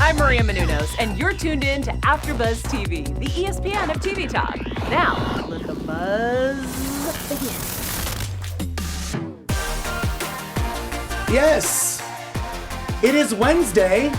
I'm Maria Menounos, and you're tuned in to AfterBuzz TV, the ESPN of TV talk. Now, let the buzz begin. Yes, it is Wednesday.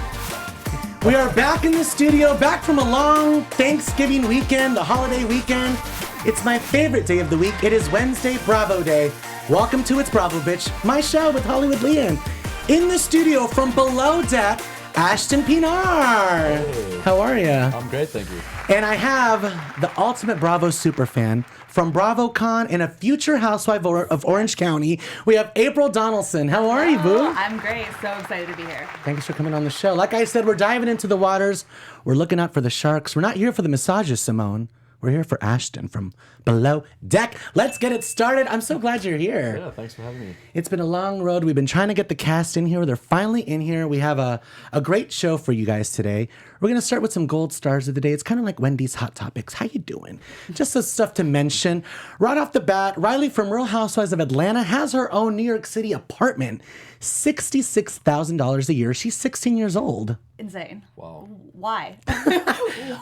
We are back in the studio, back from a long Thanksgiving weekend, the holiday weekend. It's my favorite day of the week. It is Wednesday, Bravo Day. Welcome to It's Bravo, Bitch, my show with HollywoodLian. In the studio from below deck, Ashton Pienaar. Hey. How are you? I'm great, thank you. And I have the ultimate Bravo superfan from BravoCon and a future housewife of Orange County. We have April Donelson. How are you, boo? I'm great. So excited to be here. Thanks for coming on the show. Like I said, we're diving into the waters. We're looking out for the sharks. We're not here for the massages, Simone. We're here for Ashton from below deck. Let's get it started. I'm so glad you're here. Yeah, thanks for having me. It's been a long road. We've been trying to get the cast in here. They're finally in here. We have a great show for you guys today. We're going to start with some gold stars of the day. It's kind of like Wendy's Hot Topics. How you doing? Just some stuff to mention. Right off the bat, Rhylee from Real Housewives of Atlanta has her own New York City apartment. $66,000 a year. She's 16 years old. Insane. Wow. Why?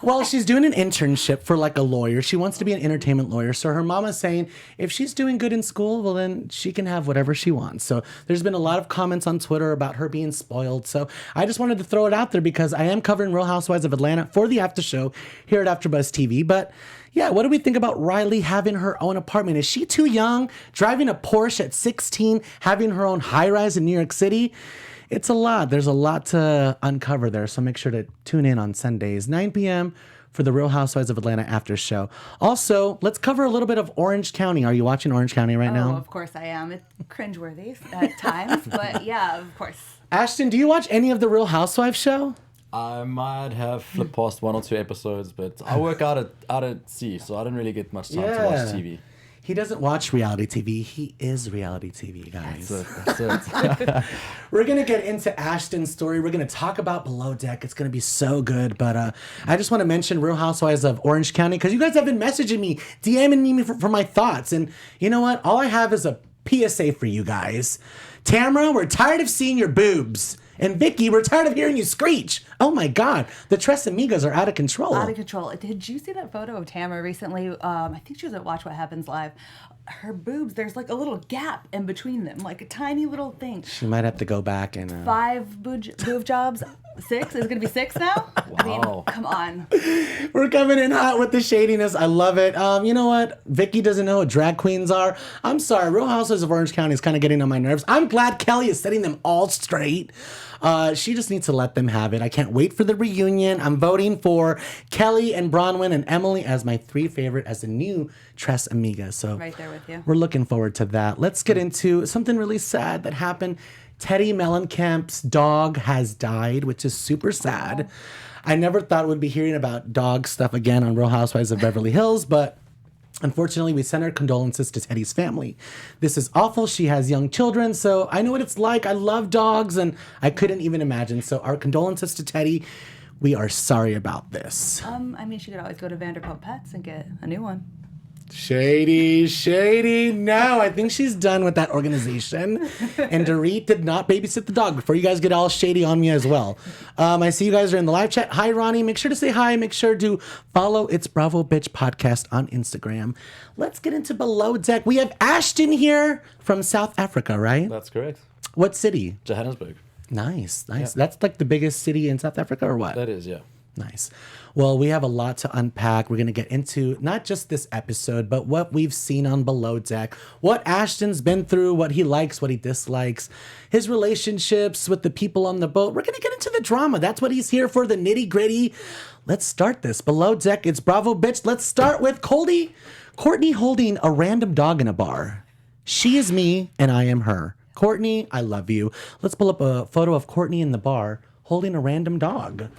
Well, she's doing an internship for like a lawyer. She wants to be an entertainment lawyer. So her mama's saying if she's doing good in school, well, then she can have whatever she wants. So there's been a lot of comments on Twitter about her being spoiled. So I just wanted to throw it out there because I am covering Real Housewives of Atlanta for the after show here at AfterBuzz TV. But yeah, what do we think about Rhylee having her own apartment? Is she too young? Driving a Porsche at 16, having her own high-rise in New York City? It's a lot. There's a lot to uncover there, so make sure to tune in on Sundays, 9 p.m. for the Real Housewives of Atlanta after show. Also, let's cover a little bit of Orange County. Are you watching Orange County right now? Oh, of course I am. It's cringeworthy at times, but yeah, of course. Ashton, do you watch any of the Real Housewives show? I might have flipped past 1 or 2 episodes, but I work out at sea, so I don't really get much time to watch TV. He doesn't watch reality TV. He is reality TV, guys. That's it. We're going to get into Ashton's story. We're going to talk about Below Deck. It's going to be so good. But I just want to mention Real Housewives of Orange County because you guys have been messaging me, DMing me for my thoughts. And you know what? All I have is a PSA for you guys. Tamara, we're tired of seeing your boobs. And Vicky, we're tired of hearing you screech. Oh my God, the Tres Amigas are out of control. Out of control. Did you see that photo of Tamara recently? I think she was at Watch What Happens Live. Her boobs, there's like a little gap in between them, like a tiny little thing. She might have to go back and... 5 boob jobs. 6? Is it going to be 6 now? Wow. I mean, come on. We're coming in hot with the shadiness. I love it. You know what? Vicky doesn't know what drag queens are. I'm sorry. Real Housewives of Orange County is kind of getting on my nerves. I'm glad Kelly is setting them all straight. She just needs to let them have it. I can't wait for the reunion. I'm voting for Kelly and Bronwyn and Emily as my 3 favorite as the new Tres Amigas. So Right there with you. we're looking forward to that. Let's get into something really sad that happened. Teddy Mellencamp's dog has died, which is super sad. I never thought we'd be hearing about dog stuff again on Real Housewives of Beverly Hills, but unfortunately, we send our condolences to Teddy's family. This is awful. She has young children, so I know what it's like. I love dogs, and I couldn't even imagine. So our condolences to Teddy. We are sorry about this. I mean, she could always go to Vanderpump Pets and get a new one. Shady. No, I think she's done with that organization. And Dorit did not babysit the dog before you guys get all shady on me as well. I see you guys are in the live chat. Hi, Ronnie. Make sure to say hi. Make sure to follow It's Bravo Bitch podcast on Instagram. Let's get into Below Deck. We have Ashton here from South Africa, right? That's correct. What city? Johannesburg. Nice. Yeah. That's like the biggest city in South Africa or what? That is, yeah. Nice. Well, we have a lot to unpack. We're going to get into not just this episode, but what we've seen on Below Deck, what Ashton's been through, what he likes, what he dislikes, his relationships with the people on the boat. We're going to get into the drama. That's what he's here for, the nitty gritty. Let's start this. Below Deck, it's Bravo Bitch. Let's start with Courtney holding a random dog in a bar. She is me and I am her. Courtney, I love you. Let's pull up a photo of Courtney in the bar holding a random dog.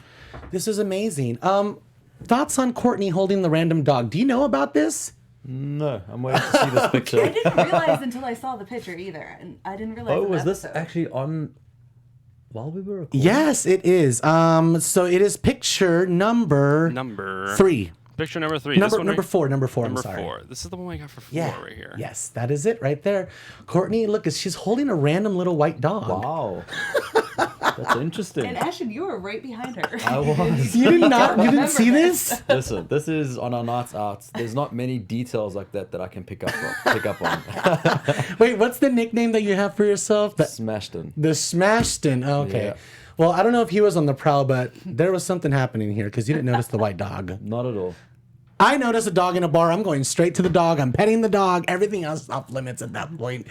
This is amazing. Thoughts on Courtney holding the random dog? Do you know about this? No, I'm waiting to see this picture. I didn't realize until I saw the picture either. And I didn't realize. Oh, was this episode. actually on while we were recording? Yes, it is. So it is picture number 3. Picture number 3. Number This one number right, 4. Number 4. Number I'm sorry. 4. This is the one we got for 4 Yeah. right here. Yes, that is it right there. Courtney, look, she's holding a random little white dog. Wow. That's interesting. And Ashton, you were right behind her. I was. You didn't see this? Listen, this is on our nights out. There's not many details like that I can pick up on. Wait, what's the nickname that you have for yourself? Smashton. The Smashton. Okay. Yeah. Well, I don't know if he was on the prowl, but there was something happening here because you didn't notice the white dog. Not at all. I notice a dog in a bar. I'm going straight to the dog. I'm petting the dog. Everything else is off limits at that point.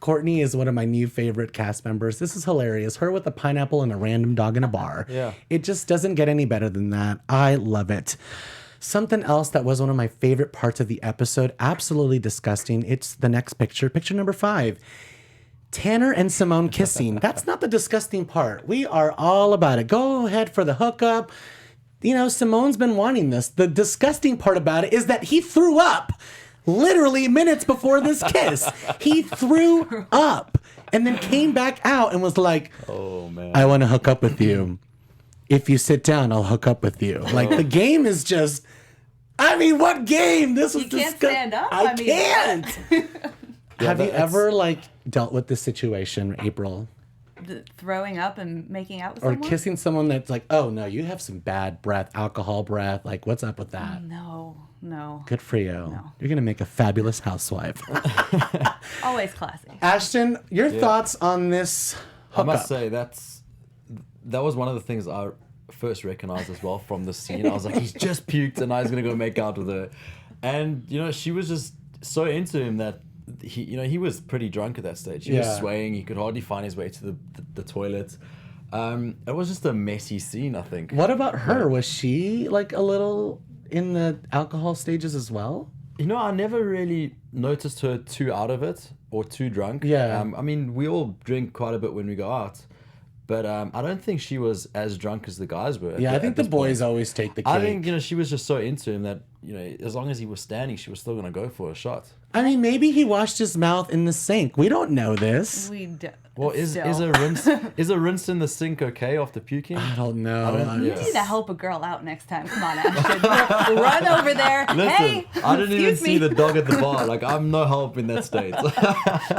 Courtney is one of my new favorite cast members. This is hilarious. Her with a pineapple and a random dog in a bar. Yeah. It just doesn't get any better than that. I love it. Something else that was one of my favorite parts of the episode, absolutely disgusting. It's the next picture, picture number 5. Tanner and Simone kissing. That's not the disgusting part. We are all about it. Go ahead for the hookup. You know, Simone's been wanting this. The disgusting part about it is that he threw up literally minutes before this kiss. He threw up and then came back out and was like, Oh, man. I want to hook up with you. If you sit down, I'll hook up with you. Like, the game is just, I mean, what game? This was You can't disgusting. stand up? I I mean- can't. Have you ever, like, dealt with this situation, April? Throwing up and making out with Or someone? kissing someone that's like, oh, no, you have some bad breath, alcohol breath. Like, what's up with that? No. Good for you. You're going to make a fabulous housewife. Always classy. Ashton, your thoughts on this I hookup? must say, that was one of the things I first recognized as well from the scene. I was like, he's just puked and now he's going to go make out with her. And, you know, she was just so into him that he was pretty drunk at that stage. He was swaying. He could hardly find his way to the toilet. It was just a messy scene, I think. What about her? Was she like a little in the alcohol stages as well? You know, I never really noticed her too out of it or too drunk. Yeah. I mean, we all drink quite a bit when we go out. But I don't think she was as drunk as the guys were. Yeah, I think the boys always take the cake. I think, you know, she was just so into him that, you know, as long as he was standing, she was still going to go for a shot. I mean, maybe he washed his mouth in the sink. We don't know this. We do. Well, is a rinse in the sink okay after puking? I don't know. You need to help a girl out next time. Come on, Ashton. Run over there. Listen, Hey, I didn't even excuse see me. the dog at the bar. Like, I'm no help in that state.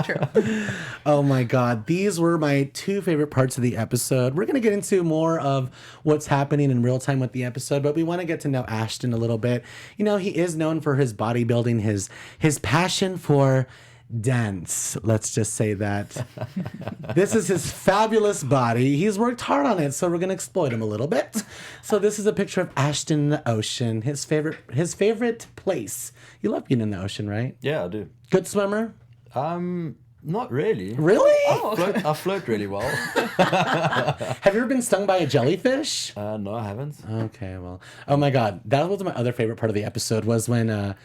True. Oh my God. These were my 2 favorite parts of the episode. We're going to get into more of what's happening in real time with the episode, but we want to get to know Ashton a little bit. You know, he is known for his bodybuilding, his passion for dance. Let's just say that. This is his fabulous body. He's worked hard on it, so we're going to exploit him a little bit. So this is a picture of Ashton in the ocean, his favorite place. You love being in the ocean, right? Yeah, I do. Good swimmer? Not really. Really? I float really well. Have you ever been stung by a jellyfish? No, I haven't. Okay, well, oh my God, that was my other favorite part of the episode was when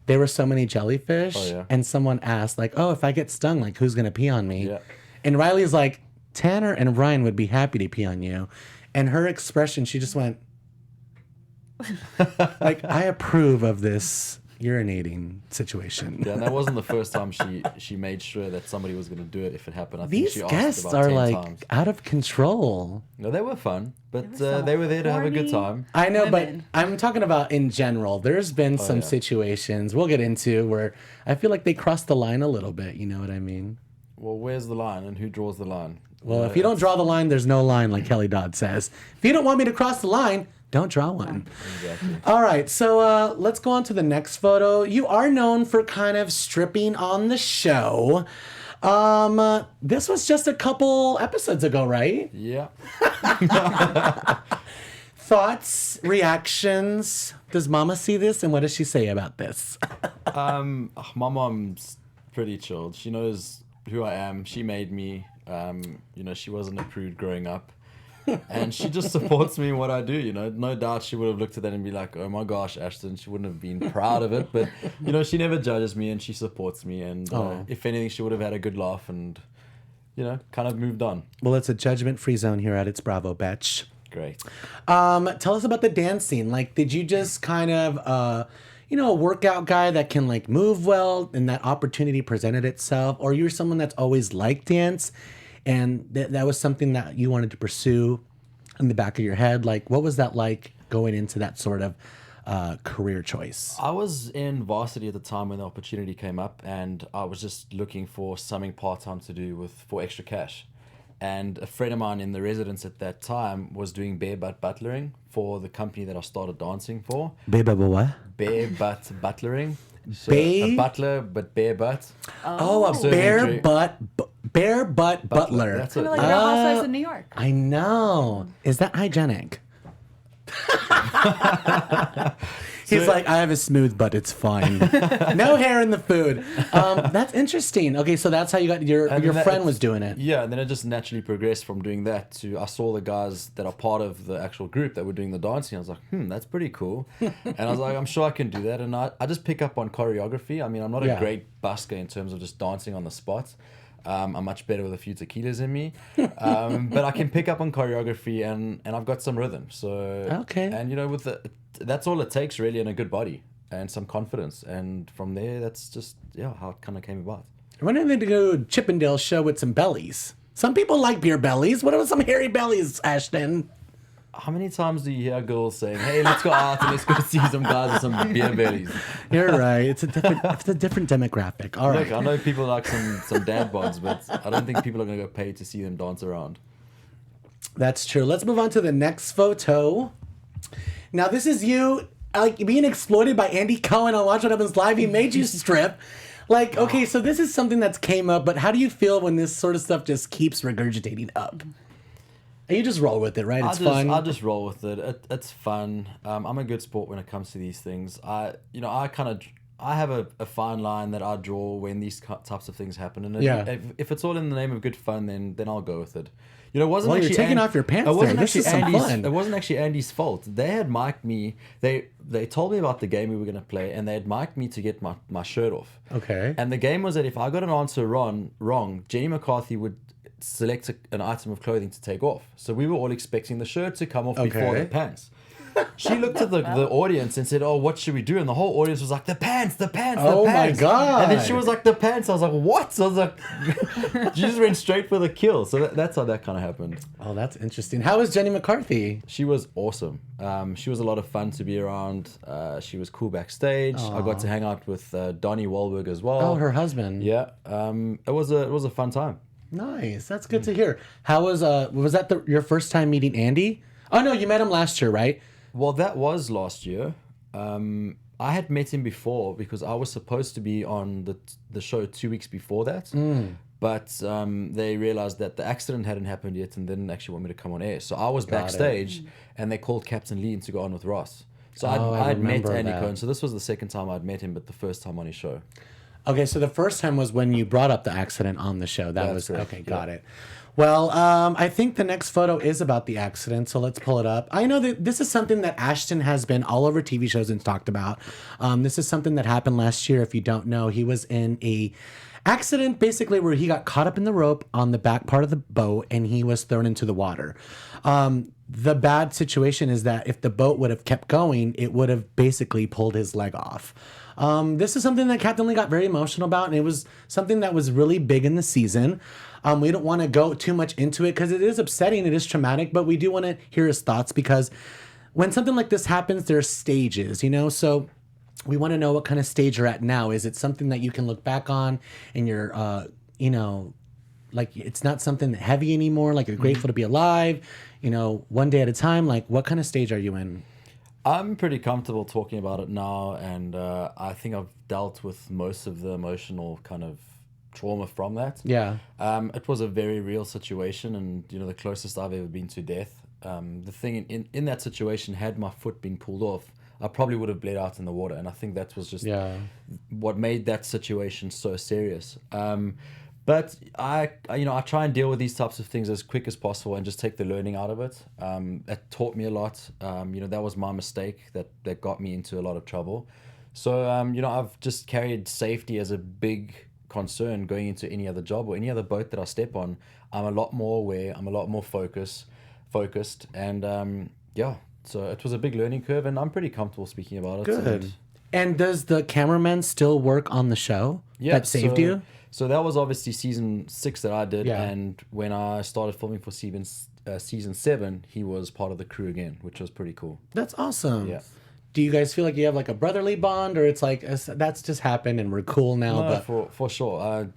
there were so many jellyfish, and someone asked like, "Oh, if I get stung, like who's gonna pee on me?" Yeah. And Riley's like, "Tanner and Ryan would be happy to pee on you," and her expression, she just went, like, "I approve of this urinating situation." Yeah, and that wasn't the first time she made sure that somebody was going to do it if it happened. I think These she asked guests about are 10 like times. out of control. No, they were fun, but were some they were there to have a good horny- time. I know, Women. but I'm talking about in general. There's been some yeah. situations we'll get into where I feel like they crossed the line a little bit. You know what I mean? Well, where's the line and who draws the line? Well, if you don't draw the line, there's no line, like Kelly Dodd says. If you don't want me to cross the line, don't draw one. Exactly. All right, so let's go on to the next photo. You are known for kind of stripping on the show. This was just a couple episodes ago, right? Yeah. Thoughts, reactions. Does Mama see this, and what does she say about this? My mom's pretty chilled. She knows who I am. She made me. You know, she wasn't a prude growing up. And she just supports me in what I do, you know. No doubt she would have looked at that and be like, oh my gosh, Ashton. She wouldn't have been proud of it. But, you know, she never judges me and she supports me. And if anything, she would have had a good laugh and, you know, kind of moved on. Well, it's a judgment-free zone here at It's Bravo, Betch. Great. Tell us about the dancing. Like, did you just kind of, you know, a workout guy that can like move well and that opportunity presented itself? Or you're someone that's always liked dance and that was something that you wanted to pursue in the back of your head? Like, what was that like going into that sort of career choice? I was in varsity at the time when the opportunity came up, and I was just looking for something part-time to do for extra cash. And a friend of mine in the residence at that time was doing bare butt butlering for the company that I started dancing for. Babe, what? Bare butt butlering. So Bae? a butler, but bare butt. Oh, a Serving bare drink. butt butler. That's Kind it. of like Real Housewives of New York. I know. Is that hygienic? He's like, I have a smooth butt. It's fine. No hair in the food. That's interesting. Okay, so that's how you got your friend was doing it. Yeah, and then it just naturally progressed from doing that to I saw the guys that are part of the actual group that were doing the dancing. I was like, that's pretty cool. And I was like, I'm sure I can do that. And I just pick up on choreography. I mean, I'm not a great busker in terms of just dancing on the spot. I'm much better with a few tequilas in me. But I can pick up on choreography and I've got some rhythm. So Okay. And that's all it takes really, in a good body and some confidence. And from there, that's just how it kind of came about. When are they to go to Chippendale show with some bellies? Some people like beer bellies. What about some hairy bellies, Ashton? How many times do you hear girls saying, "Hey, let's go out and let's go see some guys with some beer bellies"? You're right. It's a different demographic. All right. Look, I know people like some dad bods, but I don't think people are going to go pay to see them dance around. That's true. Let's move on to the next photo. Now, this is you like being exploited by Andy Cohen on Watch What Happens Live. He made you strip. Like, okay, so this is something that's came up, but how do you feel when this sort of stuff just keeps regurgitating up? And you just roll with it, right? It's fun. I'll just roll with it. It's fun. I'm a good sport when it comes to these things. I have a fine line that I draw when these types of things happen. And if it's all in the name of good fun, then I'll go with it. You know, it wasn't Well, actually you're taking off your pants It wasn't there. This actually is some Andy's. fun. It wasn't actually Andy's fault. They had mic'd me. They told me about the game we were going to play, and they had mic'd me to get my shirt off. Okay. And the game was that if I got an answer wrong, Jenny McCarthy would select an item of clothing to take off. So we were all expecting the shirt to come off before Okay. the pants. She looked at the audience and said, "Oh, what should we do?" And the whole audience was like, "The pants, the pants, the Oh my pants." God. And then she was like, "The pants." I was like, "What?" So I was like, she just went straight for the kill. So that's how that kind of happened. Oh, that's interesting. How is Jenny McCarthy? She was awesome. She was a lot of fun to be around. She was cool backstage. I got to hang out with Donnie Wahlberg as well. Oh, her husband. Yeah. It was a fun time. Nice. That's good to hear. How was that your first time meeting Andy? Oh no, you met him last year, right? Well, that was last year. I had met him before because I was supposed to be on the show 2 weeks before that. But they realized that the accident hadn't happened yet and didn't actually want me to come on air. So I was backstage and they called Captain Lian to go on with Ross. So I'd met remember Andy that. Cohen. So this was the second time I'd met him, but the first time on his show. Okay, so the first time was when you brought up the accident on the show. That That's was correct, okay. Got it. Well, I think the next photo is about the accident, so let's pull it up. I know that this is something that Ashton has been all over TV shows and talked about. This is something that happened last year. If you don't know, he was in a accident basically where he got caught up in the rope on the back part of the boat and he was thrown into the water. The bad situation is that if the boat would have kept going, it would have basically pulled his leg off. This is something that Captain Lee got very emotional about, and it was something that was really big in the season. We don't want to go too much into it because it is upsetting, it is traumatic, but we do want to hear his thoughts because when something like this happens, there are stages, you know? So we want to know what kind of stage you're at now. Is it something that you can look back on and you're, you know, like it's not something heavy anymore, like you're grateful to be alive, you know, one day at a time? Like what kind of stage are you in? I'm pretty comfortable talking about it now, and I think I've dealt with most of the emotional kind of trauma from that. Yeah. It was a very real situation, and you know, the closest I've ever been to death. The thing in that situation, had my foot been pulled off, I probably would have bled out in the water, and I think that was just what made that situation so serious. But I try and deal with these types of things as quick as possible and just take the learning out of it. It taught me a lot. That was my mistake that got me into a lot of trouble. So, I've just carried safety as a big concern going into any other job or any other boat that I step on. I'm a lot more aware. I'm a lot more focused. And, so it was a big learning curve, and I'm pretty comfortable speaking about it. Good. And does the cameraman still work on the show that saved you? So that was obviously season 6 that I did, Yeah. and when I started filming for season 7, he was part of the crew again, which was pretty cool. That's awesome. Yeah. Do you guys feel like you have like a brotherly bond, or it's like that's just happened and we're cool now? No, But for sure.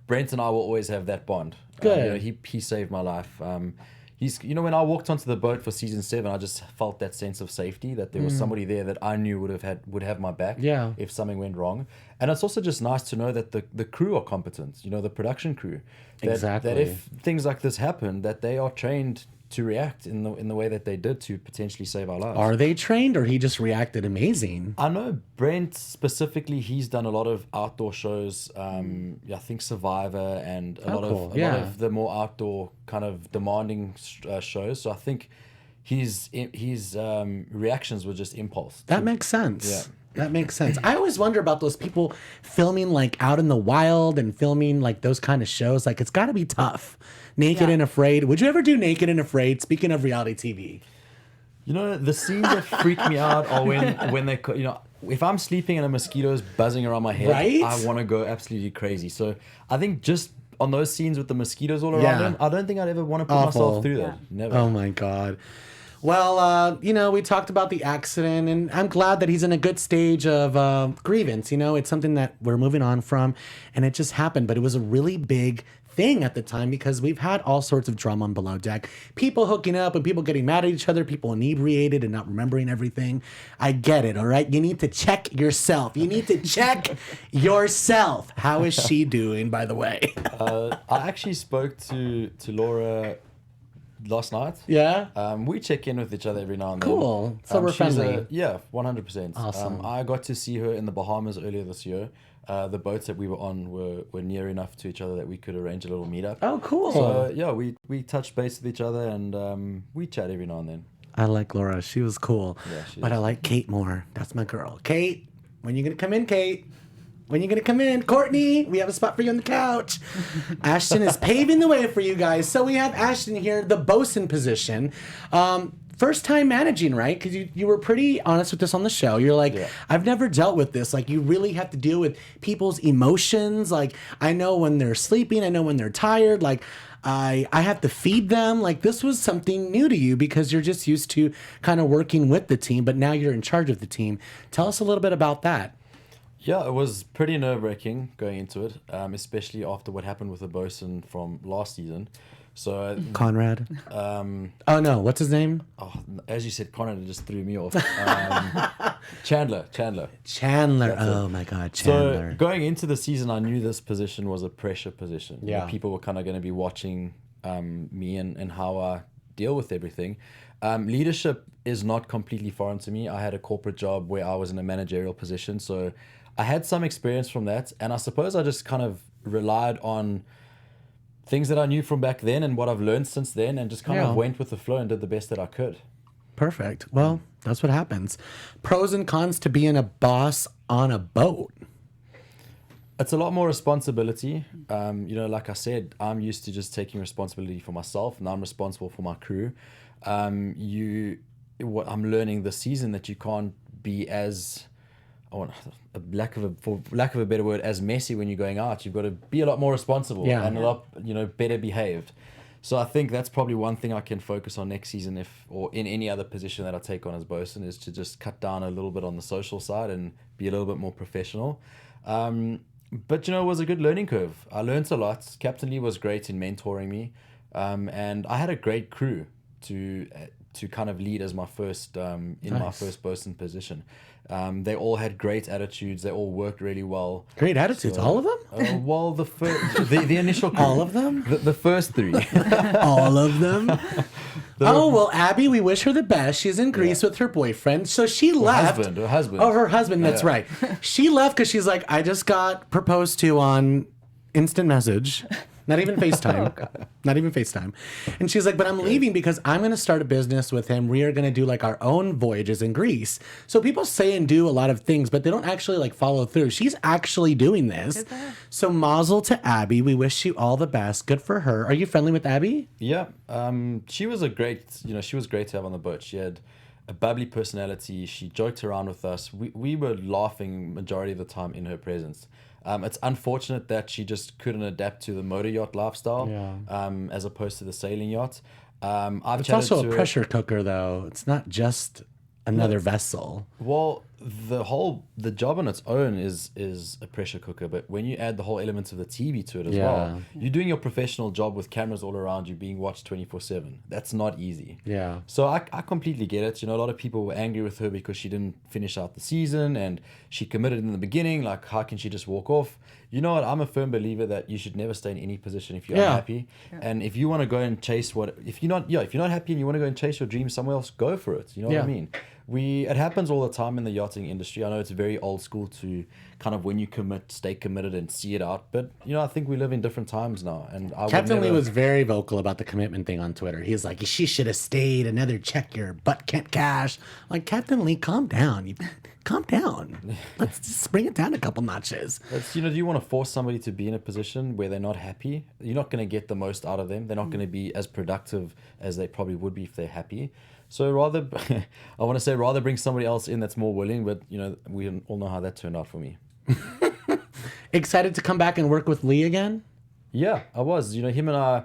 Brent and I will always have that bond. Good. He saved my life. He's when I walked onto the boat for season 7, I just felt that sense of safety, that there was somebody there that I knew would have my back if something went wrong. And it's also just nice to know that the crew are competent, the production crew. That if things like this happen, that they are trained to react in the way that they did to potentially save our lives. Are they trained, or he just reacted amazing? I know Brent specifically, he's done a lot of outdoor shows. I think Survivor and a lot of the more outdoor kind of demanding shows. So I think his reactions were just impulse. That makes sense. Yeah. That makes sense. I always wonder about those people filming like out in the wild and filming like those kind of shows. Like, it's got to be tough. Naked and Afraid. Would you ever do Naked and Afraid? Speaking of reality TV. The scenes that freak me out are when they, if I'm sleeping and a mosquito's buzzing around my head, Right? I want to go absolutely crazy. So I think just on those scenes with the mosquitoes all around them, I don't think I'd ever want to put myself through that. Never. Oh my God. Well, we talked about the accident, and I'm glad that he's in a good stage of grievance. It's something that we're moving on from, and it just happened. But it was a really big thing at the time because we've had all sorts of drama on Below Deck. People hooking up and people getting mad at each other, people inebriated and not remembering everything. I get it, all right? You need to check yourself. You need to check yourself. How is she doing, by the way? I actually spoke to Laura last night. Yeah? We check in with each other every now and then. Cool. So we're she's friendly. 100%. Awesome. I got to see her in the Bahamas earlier this year. The boats that we were on were near enough to each other that we could arrange a little meetup. Oh, cool. So we touched base with each other, and we chat every now and then. I like Laura. She was cool. Yeah, but I like Kate more. That's my girl. Kate, when you going to come in, Kate? When you going to come in? Courtney, we have a spot for you on the couch. Ashton is paving the way for you guys. So we have Ashton here, the Bosun position. First time managing, right? Because you were pretty honest with this on the show. You're like, I've never dealt with this. Like, you really have to deal with people's emotions. Like, I know when they're sleeping. I know when they're tired. Like, I have to feed them. Like, this was something new to you because you're just used to kind of working with the team, but now you're in charge of the team. Tell us a little bit about that. Yeah, it was pretty nerve-wracking going into it, especially after what happened with the Bosun from last season. So Conrad. Oh no, what's his name? Oh, as you said, Conrad, it just threw me off. Chandler. Oh my God, Chandler. So going into the season, I knew this position was a pressure position. Yeah. People were kind of going to be watching me and how I deal with everything. Leadership is not completely foreign to me. I had a corporate job where I was in a managerial position, so I had some experience from that, and I suppose I just kind of relied on things that I knew from back then and what I've learned since then, and just kind of went with the flow and did the best that I could. Perfect. Well, that's what happens. Pros and cons to being a boss on a boat. It's a lot more responsibility. Like I said, I'm used to just taking responsibility for myself, and I'm responsible for my crew. What I'm learning this season, that you can't be as, for lack of a better word, as messy when you're going out. You've got to be a lot more responsible and a lot, better behaved. So I think that's probably one thing I can focus on next season, or in any other position that I take on as Bosun, is to just cut down a little bit on the social side and be a little bit more professional. But it was a good learning curve. I learned a lot. Captain Lee was great in mentoring me, and I had a great crew to kind of lead as my first my first Bosun position. They all had great attitudes. They all worked really well. Great attitudes, all of them? Well, the initial crew, all of them? The first three. All of them? Well, Abby, we wish her the best. She's in Greece with her boyfriend. So she left. Her husband. Oh, her husband, that's right. She left because she's like, I just got proposed to on instant message. Not even FaceTime. Not even FaceTime. And she's like, but I'm leaving because I'm going to start a business with him. We are going to do like our own voyages in Greece. So people say and do a lot of things, but they don't actually like follow through. She's actually doing this. So mazel to Abby. We wish you all the best. Good for her. Are you friendly with Abby? Yeah. She was great to have on the boat. She had a bubbly personality. She joked around with us. We were laughing majority of the time in her presence. It's unfortunate that she just couldn't adapt to the motor yacht lifestyle, as opposed to the sailing yacht. It's also a pressure cooker, though. It's not just another vessel. Well, the job on its own is a pressure cooker, but when you add the whole elements of the TV to it as Yeah. well, you're doing your professional job with cameras all around you, being watched 24/7. That's not easy. Yeah. So I completely get it. You know, a lot of people were angry with her because she didn't finish out the season and she committed in the beginning. Like, how can she just walk off? You know what? I'm a firm believer that you should never stay in any position if you're Yeah. unhappy. And if you want to go and chase if you're not happy and you want to go and chase your dream somewhere else, go for it. You know what I mean? It happens all the time in the yachting industry. I know it's very old school to kind of, when you commit, stay committed and see it out. But, you know, I think we live in different times now. And Captain Lee was very vocal about the commitment thing on Twitter. He's like, she should have stayed. Another check your butt can't cash. Like, Captain Lee, calm down. Calm down. Let's just bring it down a couple notches. It's, you know, do you want to force somebody to be in a position where they're not happy? You're not going to get the most out of them. They're not going to be as productive as they probably would be if they're happy. So rather bring somebody else in that's more willing. But, you know, we all know how that turned out for me. Excited to come back and work with Lee again? Yeah, I was. You know, him and I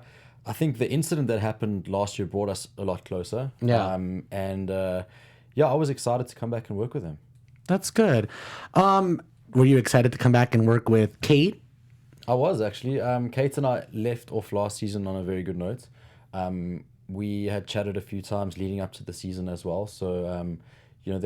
think the incident that happened last year brought us a lot closer. Yeah. I was excited to come back and work with him. That's good. Were you excited to come back and work with Kate? I was actually. Kate and I left off last season on a very good note. We had chatted a few times leading up to the season as well. So, you know,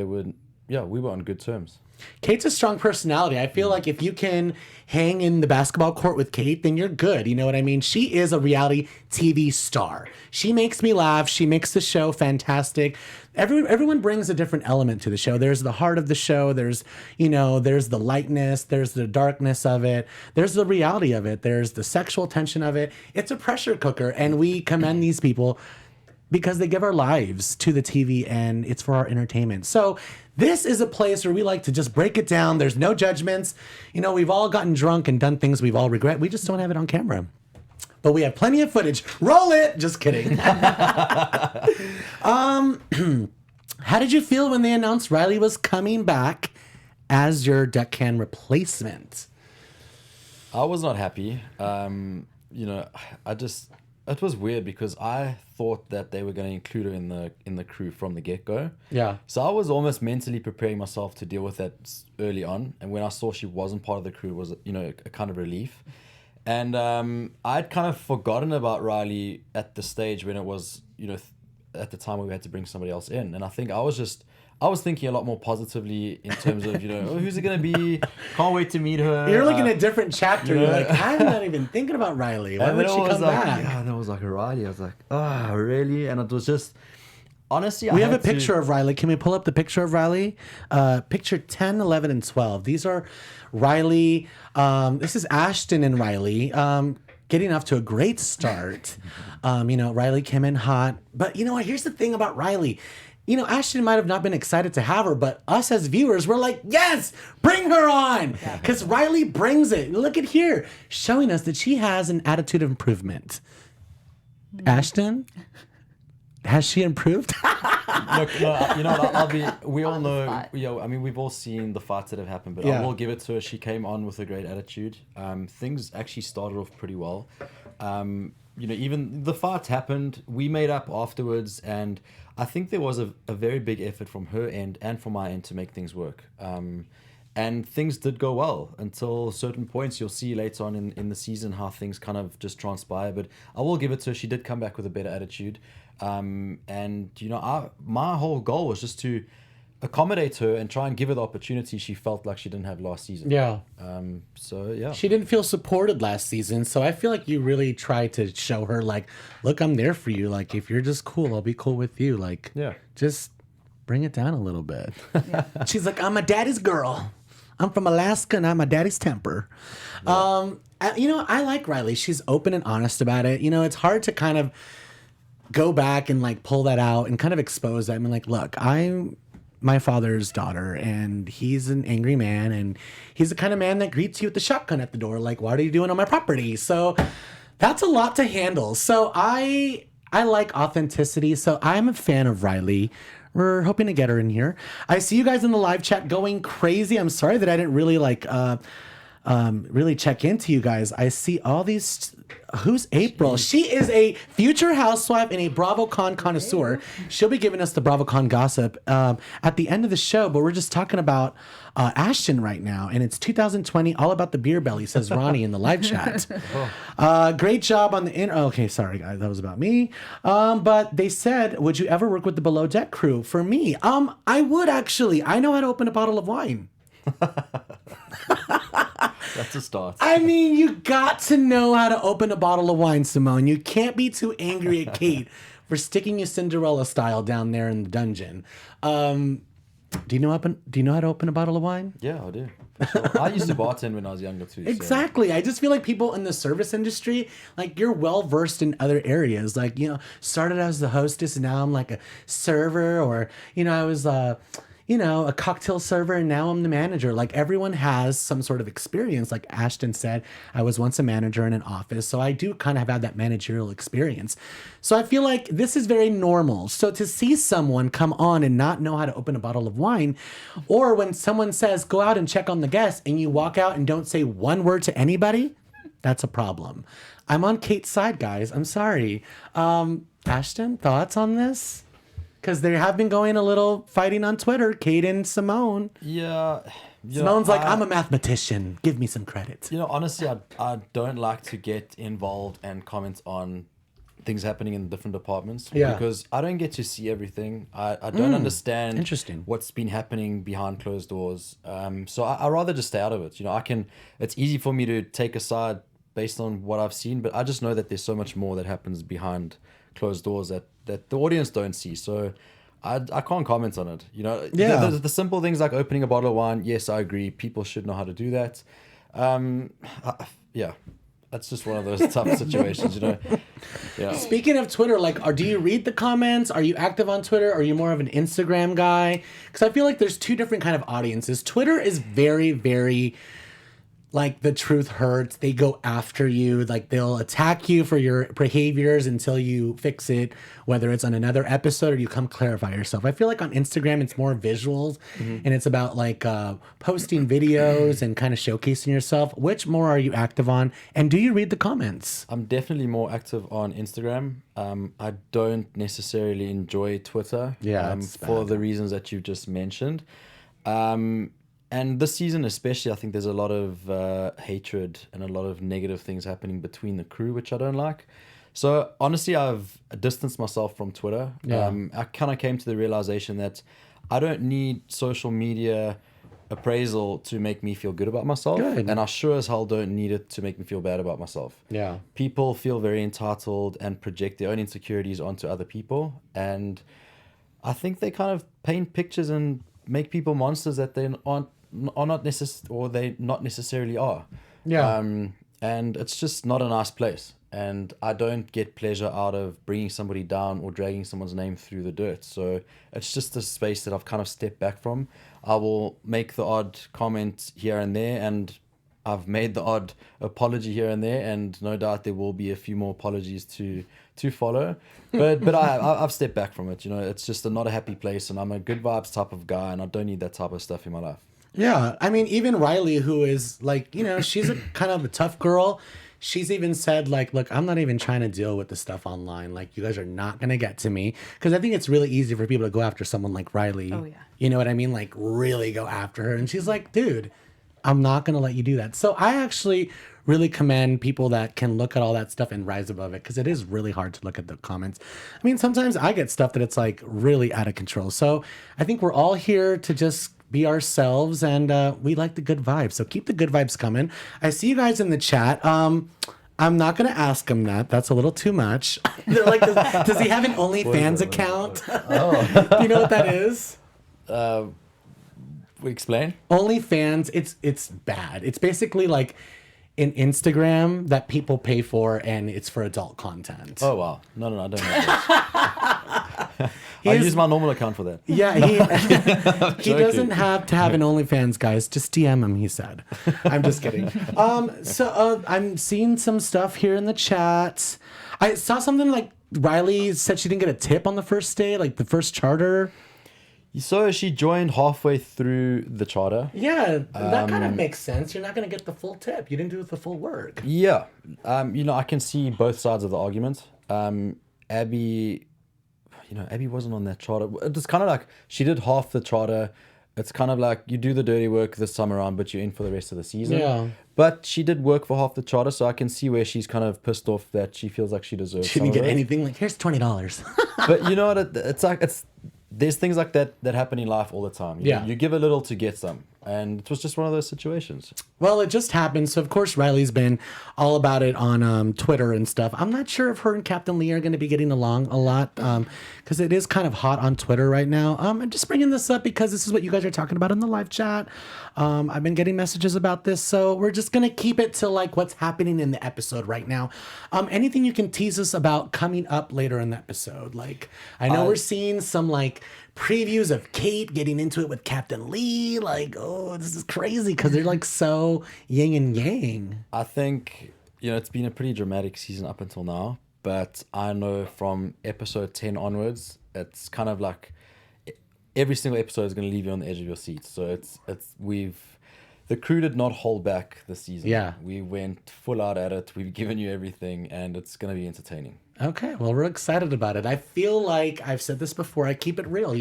we were on good terms. Kate's a strong personality. I feel like if you can hang in the basketball court with Kate, then you're good. You know what I mean? She is a reality TV star. She makes me laugh. She makes the show fantastic. Everyone brings a different element to the show. There's the heart of the show. There's the lightness. There's the darkness of it. There's the reality of it. There's the sexual tension of it. It's a pressure cooker, and we commend these people because they give our lives to the TV, and it's for our entertainment. So this is a place where we like to just break it down. There's no judgments. You know, we've all gotten drunk and done things we've all regret. We just don't have it on camera. But we have plenty of footage. Roll it! Just kidding. How did you feel when they announced Rhylee was coming back as your deckhand replacement? I was not happy. You know, it was weird because I thought that they were going to include her in the crew from the get-go. Yeah. So I was almost mentally preparing myself to deal with that early on. And when I saw she wasn't part of the crew, it was, you know, a kind of relief. And I'd kind of forgotten about Rhylee at the stage when it was, you know, at the time where we had to bring somebody else in. And I think I was thinking a lot more positively in terms of, you know, oh, who's it going to be? Can't wait to meet her. You're looking at a different chapter. You're like, I'm not even thinking about Rhylee. Why would she come back? Yeah, and it was like a Rhylee. I was like, oh, really? And it was just, honestly, We have a picture of Rhylee. Can we pull up the picture of Rhylee? Picture 10, 11, and 12. These are Rhylee. This is Ashton and Rhylee. Getting off to a great start. You know, Rhylee came in hot. But you know what? Here's the thing about Rhylee. You know, Ashton might have not been excited to have her, but us as viewers, we're like, yes, bring her on. Because Rhylee brings it. Look at here, showing us that she has an attitude of improvement. Ashton, has she improved? Look, no, you know what, we all know, you know, I mean, we've all seen the fights that have happened, but Yeah. I will give it to her. She came on with a great attitude. Things actually started off pretty well. You know, even the fight happened, we made up afterwards, and I think there was a very big effort from her end and from my end to make things work. And things did go well until certain points. You'll see later on in the season how things kind of just transpire. But I will give it to her. She did come back with a better attitude. And, you know, my whole goal was just to accommodate her and try and give her the opportunity she felt like she didn't have last season. Yeah. So, yeah. She didn't feel supported last season, so I feel like you really tried to show her, like, look, I'm there for you. Like, if you're just cool, I'll be cool with you. Like, Yeah. just bring it down a little bit. She's like, I'm a daddy's girl. I'm from Alaska and I'm a daddy's temper. Yeah. You know, I like Rhylee. She's open and honest about it. You know, it's hard to kind of go back and, like, pull that out and kind of expose that. I mean, like, look, I'm my father's daughter, and he's an angry man, and he's the kind of man that greets you with the shotgun at the door, like, what are you doing on my property? So that's a lot to handle. So I like authenticity, so I'm a fan of Rhylee. We're hoping to get her in here. I see you guys in the live chat going crazy. I'm sorry that I didn't really, like, really check into you guys. I see all these. Who's April? She is a future housewife and a BravoCon connoisseur. She'll be giving us the BravoCon gossip at the end of the show, but we're just talking about Ashton right now, and it's 2020, all about the beer belly, says Ronnie in the live chat. Great job on the okay, sorry guys, that was about me. But they said, would you ever work with the Below Deck crew? For me, I would actually. I know how to open a bottle of wine. That's a start. I mean, you got to know how to open a bottle of wine, Simone. You can't be too angry at Kate for sticking you Cinderella style down there in the dungeon. Do you know how to open a bottle of wine? Yeah, I do. For sure. I used to bartend when I was younger too. Exactly. I just feel like people in the service industry, like you're well versed in other areas. Like, started as the hostess and now I'm like a server, or, I was a cocktail server, and now I'm the manager. Like, everyone has some sort of experience. Like Ashton said, I was once a manager in an office, so I do kind of have that managerial experience. So I feel like this is very normal. So to see someone come on and not know how to open a bottle of wine, or when someone says, go out and check on the guests, and you walk out and don't say one word to anybody, that's a problem. I'm on Kate's side, guys. I'm sorry. Ashton, thoughts on this? Because they have been going a little fighting on Twitter, Kate and Simone. Yeah. Simone's like, I'm a mathematician. Give me some credit. Honestly, I don't like to get involved and comment on things happening in different departments. Yeah. Because I don't get to see everything. I don't understand Interesting. what's been happening behind closed doors. So I rather just stay out of it. It's easy for me to take a side based on what I've seen, but I just know that there's so much more that happens behind closed doors that the audience don't see. So I can't comment on it. Yeah. The simple things like opening a bottle of wine, yes, I agree. People should know how to do that. Yeah. That's just one of those tough situations, Yeah. Speaking of Twitter, do you read the comments? Are you active on Twitter? Are you more of an Instagram guy? Because I feel like there's two different kind of audiences. Twitter is very, very... the truth hurts. They go after you. They'll attack you for your behaviors until you fix it, whether it's on another episode or you come clarify yourself. I feel like on Instagram, it's more visuals and it's about posting videos and kind of showcasing yourself. Which more are you active on? And do you read the comments? I'm definitely more active on Instagram. I don't necessarily enjoy Twitter. Yeah, for the reasons that you just mentioned. And this season especially, I think there's a lot of hatred and a lot of negative things happening between the crew, which I don't like. So honestly, I've distanced myself from Twitter. Yeah. I kind of came to the realization that I don't need social media appraisal to make me feel good about myself. Good. And I sure as hell don't need it to make me feel bad about myself. Yeah. People feel very entitled and project their own insecurities onto other people. And I think they kind of paint pictures and make people monsters that they not necessarily are. Yeah. And it's just not a nice place. And I don't get pleasure out of bringing somebody down or dragging someone's name through the dirt. So it's just a space that I've kind of stepped back from. I will make the odd comment here and there, and I've made the odd apology here and there, and no doubt there will be a few more apologies to follow. But I've stepped back from it. It's just not a happy place, and I'm a good vibes type of guy, and I don't need that type of stuff in my life. Yeah, I mean, even Rhylee, who is she's a kind of a tough girl. She's even said look, I'm not even trying to deal with the stuff online. You guys are not going to get to me. Because I think it's really easy for people to go after someone like Rhylee. Oh, yeah. You know what I mean? Really go after her. And she's like, dude, I'm not going to let you do that. So I actually really commend people that can look at all that stuff and rise above it. Because it is really hard to look at the comments. I mean, sometimes I get stuff that it's really out of control. So I think we're all here to just be ourselves, and we like the good vibes. So keep the good vibes coming. I see you guys in the chat. I'm not going to ask him that. That's a little too much. They're like, does he have an OnlyFans account? Do you know what that is? Explain. OnlyFans, it's bad. It's basically an Instagram that people pay for, and it's for adult content. Oh, wow. No, I don't know that. I use my normal account for that. Yeah, he doesn't have to have an OnlyFans, guys. Just DM him, he said. I'm just kidding. So I'm seeing some stuff here in the chat. I saw something Rhylee said she didn't get a tip on the first day, the first charter. So she joined halfway through the charter. Yeah, that kind of makes sense. You're not going to get the full tip. You didn't do the full work. Yeah. I can see both sides of the argument. Abby, Abby wasn't on that charter. It's kind of like she did half the charter. It's kind of like you do the dirty work this time around, but you're in for the rest of the season. Yeah. But she did work for half the charter, so I can see where she's kind of pissed off that she feels like she deserves. She didn't get anything. Like, here's $20. But you know what? There's things like that happen in life all the time. You give a little to get some. And it was just one of those situations. Well, it just happened. So, of course, Rhylee's been all about it on Twitter and stuff. I'm not sure if her and Captain Lee are going to be getting along a lot because it is kind of hot on Twitter right now. I'm just bringing this up because this is what you guys are talking about in the live chat. I've been getting messages about this. So we're just going to keep it to like what's happening in the episode right now. Anything you can tease us about coming up later in the episode? Like, I know we're seeing some like previews of Kate getting into it with Captain Lee. Like, oh, this is crazy because they're like so yin and yang. I think, it's been a pretty dramatic season up until now. But I know from episode 10 onwards, it's kind of like every single episode is going to leave you on the edge of your seat. So the crew did not hold back this season. Yeah. We went full out at it. We've given you everything, and it's going to be entertaining. Okay, well, we're excited about it. I feel like I've said this before. I keep it real,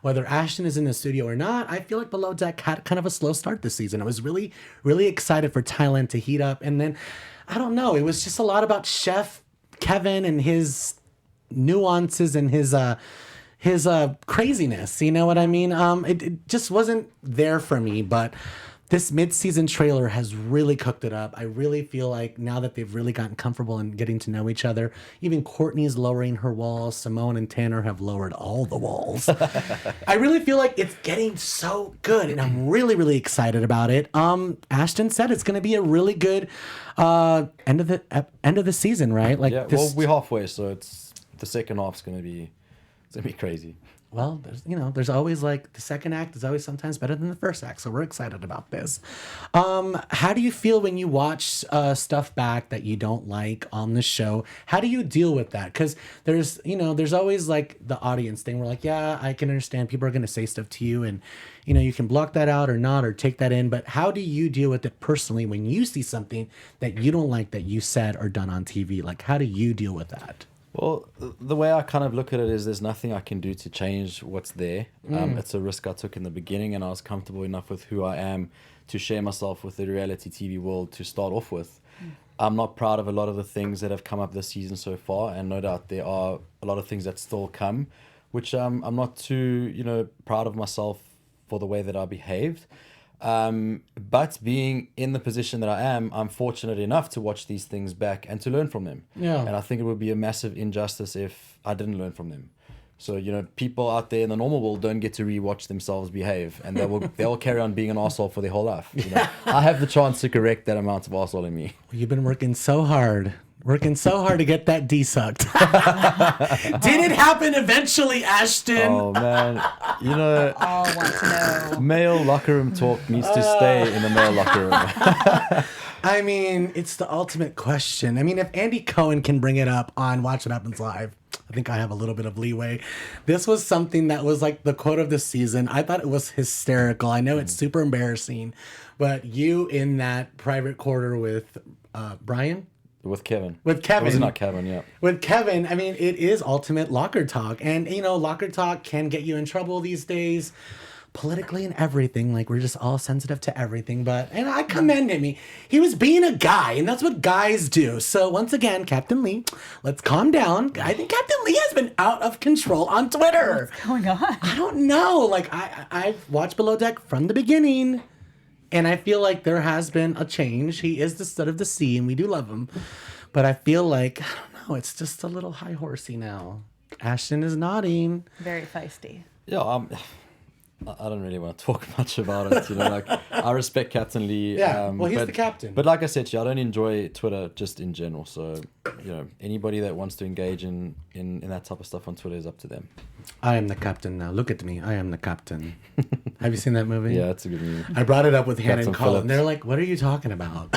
whether Ashton is in the studio or not. I feel like Below Deck had kind of a slow start this season. I was really, really excited for Thailand to heat up. And then, I don't know, it was just a lot about Chef Keven and his nuances and his craziness. You know what I mean? It just wasn't there for me, but this mid-season trailer has really cooked it up. I really feel like now that they've really gotten comfortable and getting to know each other, even Courtney's lowering her walls. Simone and Tanner have lowered all the walls. I really feel like it's getting so good, and I'm really, really excited about it. Ashton said it's going to be a really good end of the season, right? Like, yeah, well, we're halfway, so it's the second half's going to be crazy. Well, there's always like the second act is always sometimes better than the first act. So we're excited about this. How do you feel when you watch stuff back that you don't like on the show? How do you deal with that? Because there's always like the audience thing. We're like, yeah, I can understand people are going to say stuff to you and, you can block that out or not, or take that in. But how do you deal with it personally when you see something that you don't like that you said or done on TV? Like, how do you deal with that? Well, the way I kind of look at it is there's nothing I can do to change what's there. It's a risk I took in the beginning, and I was comfortable enough with who I am to share myself with the reality TV world to start off with. I'm not proud of a lot of the things that have come up this season so far, and no doubt there are a lot of things that still come, which I'm not too, proud of myself for the way that I behaved. But being in the position that I am, I'm fortunate enough to watch these things back and to learn from them. Yeah. And I think it would be a massive injustice if I didn't learn from them. So, people out there in the normal world don't get to rewatch themselves behave, and they will carry on being an arsehole for their whole life. I have the chance to correct that amount of arsehole in me. You've been working so hard to get that D-sucked. Did it happen eventually, Ashton? Oh, man. All want to know. Male locker room talk needs to stay in the male locker room. I mean, it's the ultimate question. I mean, if Andy Cohen can bring it up on Watch What Happens Live, I think I have a little bit of leeway. This was something that was like the quote of the season. I thought it was hysterical. I know it's super embarrassing, but you in that private quarter with Brian? With Keven. With Keven. It was not Keven, yeah. With Keven, I mean, it is ultimate locker talk. And, locker talk can get you in trouble these days, politically and everything. Like, we're just all sensitive to everything. And I commend him. He was being a guy, and that's what guys do. So, once again, Captain Lee, let's calm down. I think Captain Lee has been out of control on Twitter. What's going on? I don't know. Like, I've watched Below Deck from the beginning. And I feel like there has been a change. He is the stud of the sea, and we do love him. But I feel like, I don't know, it's just a little high horsey now. Ashton is nodding. Very feisty. Yeah, I don't really want to talk much about it. I respect Captain Lee. Yeah, well, he's the captain. But like I said, I don't enjoy Twitter just in general. So, anybody that wants to engage in that type of stuff on Twitter is up to them. I am the captain now. Look at me. I am the captain. Have you seen that movie? Yeah, it's a good movie. I brought it up with Hannah and Colin. They're like, what are you talking about?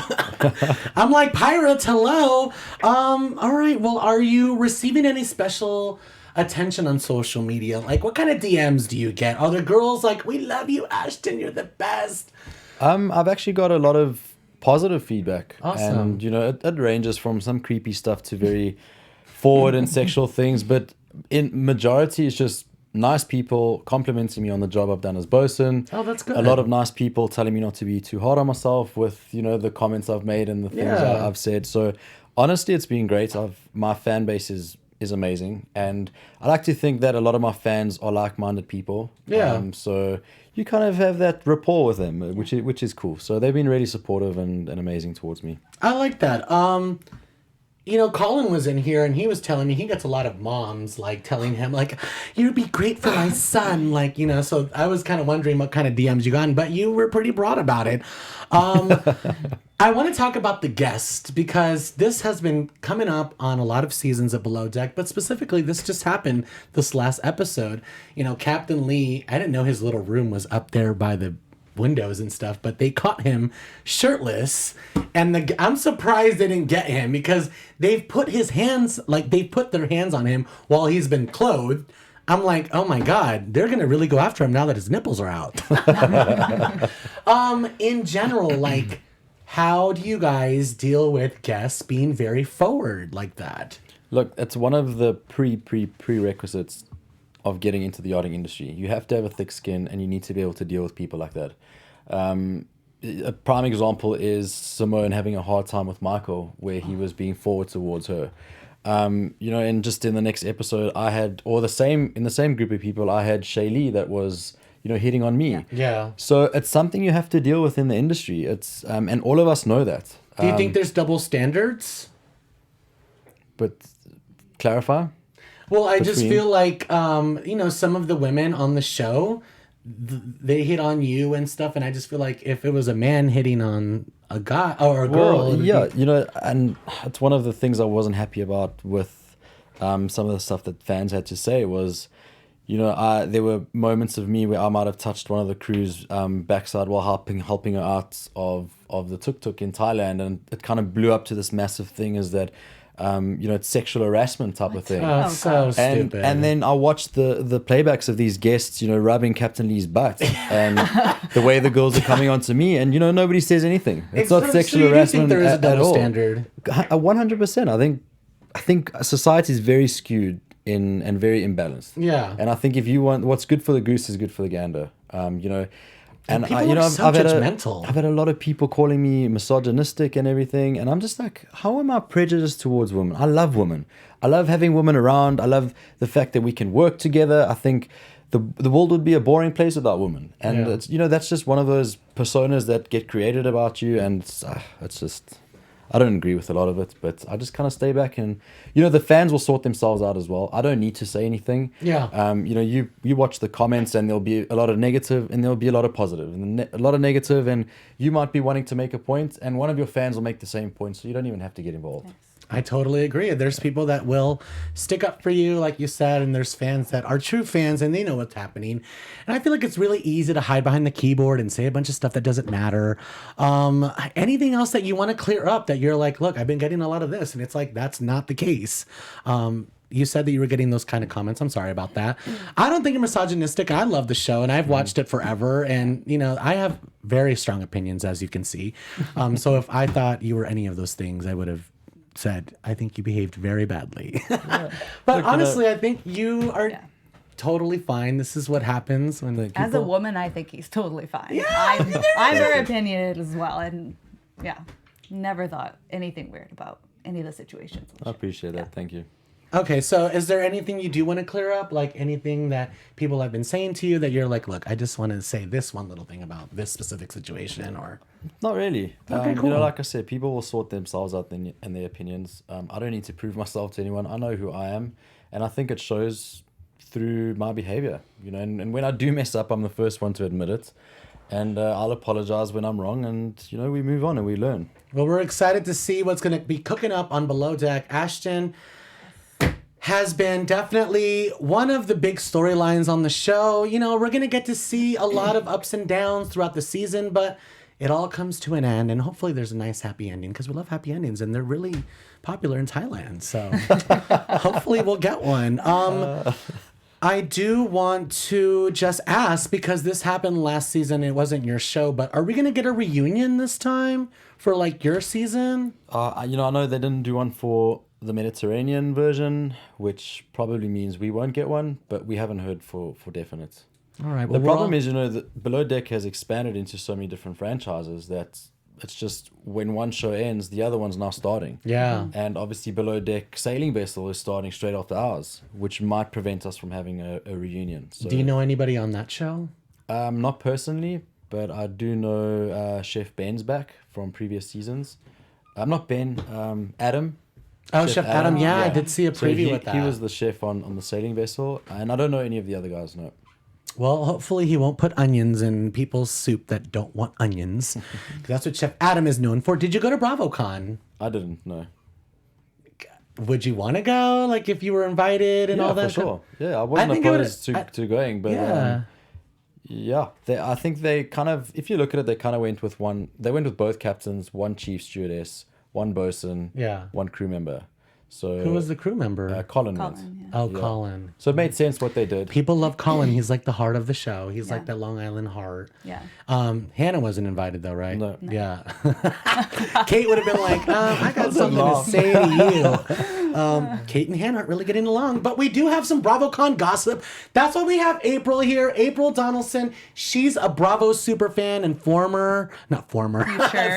I'm like, pirates, hello. All right, well, are you receiving any special attention on social media? Like, what kind of DMs do you get? Are the girls like, "We love you, Ashton. You're the best"? I've actually got a lot of positive feedback. Awesome. And, it ranges from some creepy stuff to very forward and sexual things. But in majority, it's just nice people complimenting me on the job I've done as Bosun. Oh, that's good. A lot of nice people telling me not to be too hard on myself with, the comments I've made and the things I've said. So honestly, it's been great. My fan base is amazing. And I like to think that a lot of my fans are like-minded people. Yeah. So you kind of have that rapport with them, which is cool. So they've been really supportive and amazing towards me. I like that. Colin was in here and he was telling me he gets a lot of moms like telling him like, "You'd be great for my son." Like, so I was kind of wondering what kind of DMs you got, but you were pretty broad about it. I want to talk about the guest because this has been coming up on a lot of seasons of Below Deck, but specifically this just happened this last episode. Captain Lee, I didn't know his little room was up there by the windows and stuff, but they caught him shirtless, and I'm surprised they didn't get him because they've put their hands on him while he's been clothed. I'm like, oh my God, they're gonna really go after him now that his nipples are out. In general, like, how do you guys deal with guests being very forward like that? Look, it's one of the prerequisites of getting into the yachting industry. You have to have a thick skin and you need to be able to deal with people like that. A prime example is Simone having a hard time with Michael, where he was being forward towards her. And just in the next episode, in the same group of people, I had Shady that was, hitting on me. Yeah. So it's something you have to deal with in the industry. It's, and all of us know that. Do you think there's double standards? But clarify? Well, I just feel like, some of the women on the show, they hit on you and stuff. And I just feel like if it was a man hitting on a guy or a girl. And it's one of the things I wasn't happy about with some of the stuff that fans had to say was, there were moments of me where I might have touched one of the crew's backside while helping her out of the tuk-tuk in Thailand. And it kind of blew up to this massive thing is that, it's sexual harassment type of thing. Oh, so stupid. And then I watched the playbacks of these guests, rubbing Captain Lee's butt and the way the girls are coming on to me, and nobody says anything. It's not sexual harassment there is a at double all. standard. 100%. I think society is very skewed and very imbalanced. Yeah. And I think if you want what's good for the goose is good for the gander. And people are so judgmental. I've had a lot of people calling me misogynistic and everything, and I'm just like, how am I prejudiced towards women? I love women. I love having women around. I love the fact that we can work together. I think the world would be a boring place without women, and it's that's just one of those personas that get created about you, and it's just. I don't agree with a lot of it, but I just kind of stay back and, the fans will sort themselves out as well. I don't need to say anything. Yeah. You watch the comments and there'll be a lot of negative and there'll be a lot of positive and a lot of negative, and you might be wanting to make a point and one of your fans will make the same point, so you don't even have to get involved. I totally agree. There's people that will stick up for you, like you said, and there's fans that are true fans and they know what's happening. And I feel like it's really easy to hide behind the keyboard and say a bunch of stuff that doesn't matter. Anything else that you want to clear up that you're like, look, I've been getting a lot of this, and it's like, that's not the case. You said that you were getting those kind of comments. I'm sorry about that. I don't think you're misogynistic. I love the show and I've watched it forever. And, I have very strong opinions, as you can see. So if I thought you were any of those things, I would have said, I think you behaved very badly. But look, honestly, I think you are totally fine. This is what happens when people... As a woman, I think he's totally fine. Yeah, I'm very opinionated as well. And never thought anything weird about any of the situations. I appreciate that. Thank you. Okay, so is there anything you do want to clear up? Like anything that people have been saying to you that you're like, look, I just want to say this one little thing about this specific situation, or... Not really. Okay, cool. Like I said, people will sort themselves out in their opinions. I don't need to prove myself to anyone. I know who I am, and I think it shows through my behavior. And when I do mess up, I'm the first one to admit it, and I'll apologize when I'm wrong, and we move on and we learn. Well, we're excited to see what's going to be cooking up on Below Deck. Ashton has been definitely one of the big storylines on the show. We're going to get to see a lot of ups and downs throughout the season, but it all comes to an end, and hopefully there's a nice happy ending because we love happy endings, and they're really popular in Thailand. So hopefully we'll get one. I do want to just ask, because this happened last season, it wasn't your show, but are we going to get a reunion this time for like your season? I know they didn't do one for the Mediterranean version, which probably means we won't get one, but we haven't heard for definite. All right. Well, The problem is, that Below Deck has expanded into so many different franchises that it's just when one show ends, the other one's now starting. Yeah. And obviously Below Deck Sailing Vessel is starting straight after ours, which might prevent us from having a reunion. So, do you know anybody on that show? Not personally, but I do know Chef Ben's back from previous seasons. Not Ben, Adam. Oh, Chef Adam. Yeah, I did see a So preview with that. he was the chef on the Sailing Vessel, and I don't know any of the other guys, no. Well, hopefully he won't put onions in people's soup that don't want onions. That's what Chef Adam is known for. Did you go to BravoCon? I didn't know. Would you want to go? Like if you were invited and all that? For sure. Yeah, I wasn't think it would- opposed to going, but Yeah. I think they kind of, if you look at it, they kind of went with both captains, one chief stewardess, one bosun, one crew member. So Who was the crew member? Colin went. Colin, Oh, Colin. So it made sense what they did. People love Colin. He's like the heart of the show. He's like that Long Island heart. Yeah. Hannah wasn't invited though, right? No. Yeah. Kate would have been like, I got something to say to you. Kate and Hannah aren't really getting along, but we do have some BravoCon gossip. That's why we have April here. April Donelson. She's a Bravo super fan and